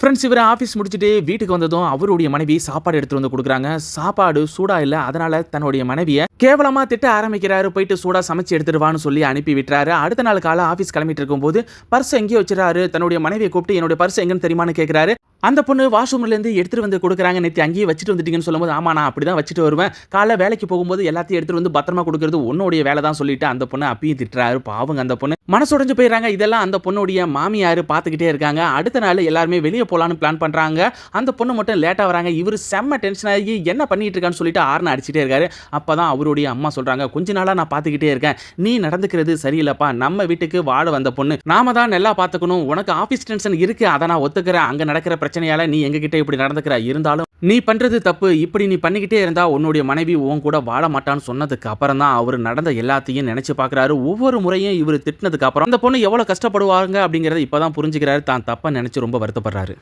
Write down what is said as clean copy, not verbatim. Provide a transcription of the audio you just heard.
Friends இவர் office முடிச்சுட்டு வீட்டுக்கு வந்ததும் அவருடைய மனைவி சாப்பாடு எடுத்துட்டு வந்து கொடுக்குறாங்க. சாப்பாடு சூடா இல்ல, அதனால தன்னுடைய மனைவியை கேவலமா திட்ட ஆரம்பிக்கிறாரு. போயிட்டு சூடா சமைச்சு எடுத்துட்டு வான்னு சொல்லி அனுப்பி விட்டுறாரு. அடுத்த நாள் காலை ஆஃபீஸ் கிளம்பிட்டு இருக்கும்போது பர்ஸ் எங்கேயோ வச்சிடறாரு. தன்னுடைய மனைவியை கூப்பிட்டு என்னுடைய பர்ஸ் எங்கன்னு தெரியுமான்னு கேட்கிறாரு. அந்த பொண்ணு வாஷ்ரூம்ல இருந்து எடுத்துட்டு வந்து கொடுக்குறாங்க. நேற்று அங்கேயே வச்சுட்டு வந்துட்டீங்கன்னு சொல்லும்போது, ஆமா நான் அப்படிதான் வச்சுட்டு வருவேன், காலைல வேலைக்கு போகும்போது எல்லாத்தையும் எடுத்துட்டு வந்து பத்திரமா கொடுக்கறது உன்னுடைய வேலை தான் சொல்லிட்டு அந்த பொண்ணு அப்பயும் திட்டுறாரு. பாவங்க அந்த பொண்ணு மனசுடைஞ்சு போயிடுறாங்க. இதெல்லாம் அந்த பொண்ணுடைய மாமியார் பார்த்துக்கிட்டே இருக்காங்க. அடுத்த நாள் எல்லாருமே வெளியே போலான்னு பிளான் பண்றாங்க. அந்த பொண்ணு மட்டும் லேட்டா வராங்க. இவர் செம்ம டென்ஷன் ஆகி என்ன பண்ணிட்டு இருக்கான்னு சொல்லிட்டு ஆர்னு அடிச்சுட்டே இருக்காரு. அப்பதான் அவருடைய அம்மா சொல்றாங்க, கொஞ்ச நாளா நான் பார்த்துக்கிட்டே இருக்கேன், நீ நடந்துக்கிறது சரியில்லப்பா, நம்ம வீட்டுக்கு வாழ வந்த பொண்ணு, நாம தான் நல்லா பார்த்துக்கணும், உனக்கு ஆபீஸ் டென்ஷன் இருக்கு, அதை நான் ஒத்துக்கிறேன், அங்க நடக்கிற பிரச்சனையால நீ எங்ககிட்ட இப்படி நடந்துக்கிற, இருந்தாலும் நீ பண்றது தப்பு, இப்படி நீ பண்ணிக்கிட்டே இருந்தா உன்னுடைய மனைவி உன் கூட வாழ மாட்டான்னு சொன்னதுக்கு அப்புறம் தான் அவர் நடந்த எல்லாத்தையும் நினைச்சு பார்க்கறாரு. ஒவ்வொரு முறையும் இவர் திட்டினதுக்கு அப்புறம் அந்த பொண்ணு எவ்வளவு கஷ்டப்படுவாங்க அப்படிங்கறத இப்பதான் புரிஞ்சுக்கிறாரு. தான் தப்பா நினைச்சு ரொம்ப வருத்தப்படுறாரு.